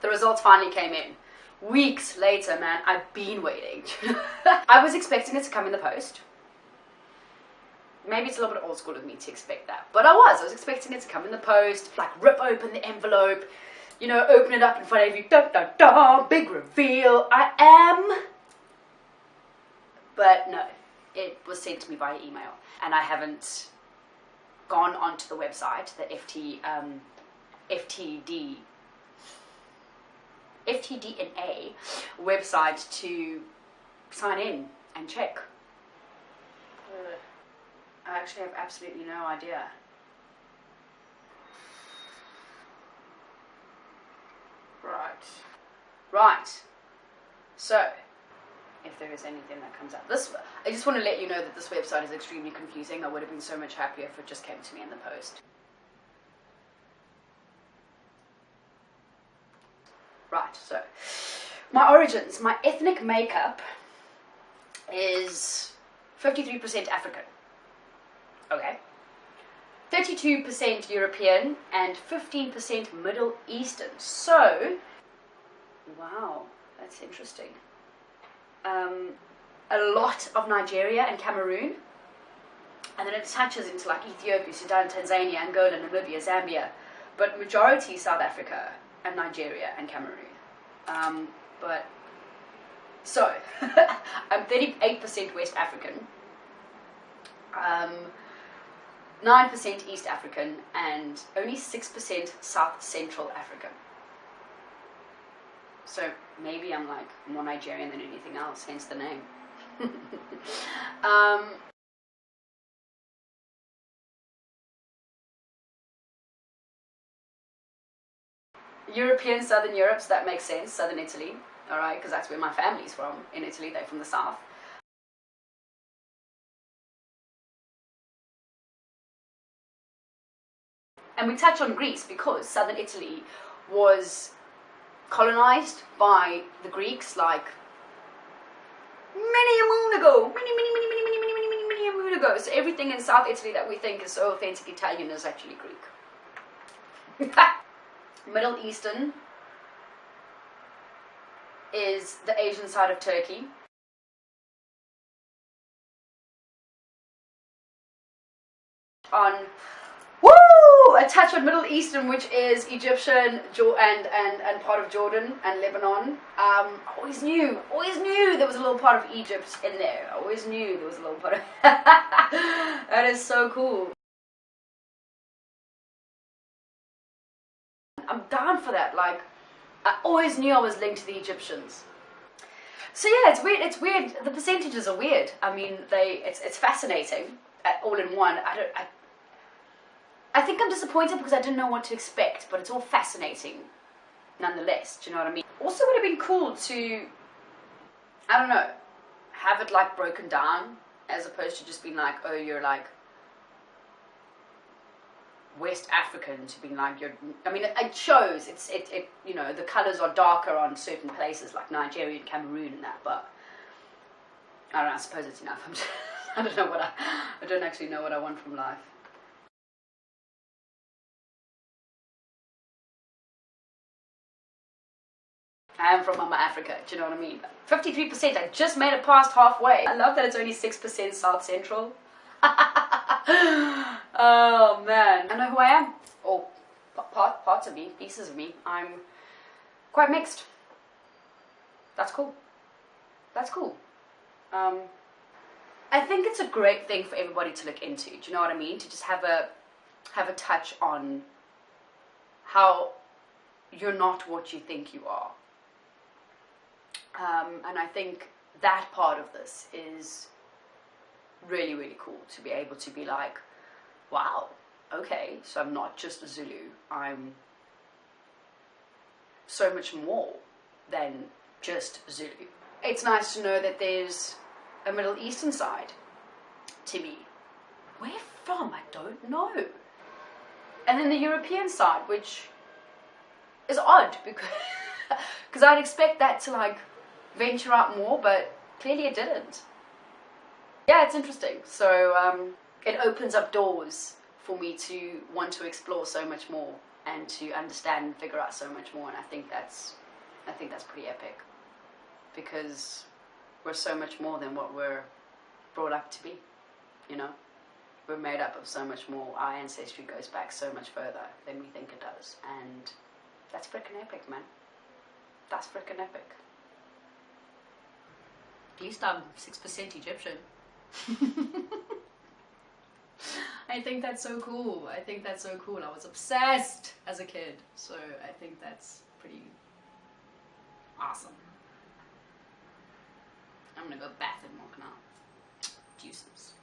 The results finally came in. Weeks later, man, I've been waiting. I was expecting it to come in the post. Maybe it's a little bit old school of me to expect that, but I was expecting it to come in the post, like rip open the envelope, you know, open it up in front of you, da da da, big reveal, I am. But no, it was sent to me via email, and I haven't gone onto the website, the FTDNA website to sign in and check. I actually have absolutely no idea. Right. So, if there is anything that comes up, I just want to let you know that this website is extremely confusing. I would have been so much happier if it just came to me in the post. Right, so, my origins, my ethnic makeup is 53% African. Okay. 32% European and 15% Middle Eastern. So, wow, that's interesting. A lot of Nigeria and Cameroon, and then it touches into like Ethiopia, Sudan, Tanzania, Angola, Namibia, Zambia, but majority South Africa and Nigeria and Cameroon. But so I'm 38% West African, 9% East African, and only 6% South Central African. So maybe I'm like more Nigerian than anything else, hence the name. European, Southern Europe, so that makes sense. Southern Italy, alright, because that's where my family's from, in Italy. They're from the south. And we touch on Greece because Southern Italy was colonized by the Greeks like many a moon ago. Many a moon ago. So everything in South Italy that we think is so authentic Italian is actually Greek. Middle Eastern is the Asian side of Turkey. On a touch on Middle Eastern, which is Egyptian and part of Jordan and Lebanon. I always knew there was a little part of Egypt in there. I always knew there was a little part of that is so cool. I'm down for that. Like, I always knew I was linked to the Egyptians. So yeah, it's weird. The percentages are weird. I mean, it's fascinating all in one. I think I'm disappointed because I didn't know what to expect, but it's all fascinating nonetheless. Do you know what I mean? Also would have been cool to, I don't know, have it like broken down as opposed to just being like, oh, you're like West African, to being like you're. I mean, it shows. It you know, the colors are darker on certain places like Nigeria and Cameroon and that, but I don't know. I suppose it's enough. I don't know I don't actually know what I want from life. I am from Mama Africa, do you know what I mean? 53%, I just made it past halfway. I love that it's only 6% South Central. Oh man. I know who I am. Or parts of me, pieces of me. I'm quite mixed. That's cool. That's cool. I think it's a great thing for everybody to look into, do you know what I mean? To just have a touch on how you're not what you think you are. And I think that part of this is really, really cool, to be able to be like, wow, okay, so I'm not just a Zulu, I'm so much more than just Zulu. It's nice to know that there's a Middle Eastern side to me. Where from? I don't know. And then the European side, which is odd because I'd expect that to like venture out more, but clearly it didn't. Yeah, it's interesting. So it opens up doors for me to want to explore so much more and to understand and figure out so much more. And I think that's pretty epic, because we're so much more than what we're brought up to be, you know. We're made up of so much more. Our ancestry goes back so much further than we think it does, and that's freaking epic, man. That's freaking epic. At least I'm 6% Egyptian. I think that's so cool. I think that's so cool. I was obsessed as a kid, so I think that's pretty awesome. I'm gonna go bath and walk now. Deuces.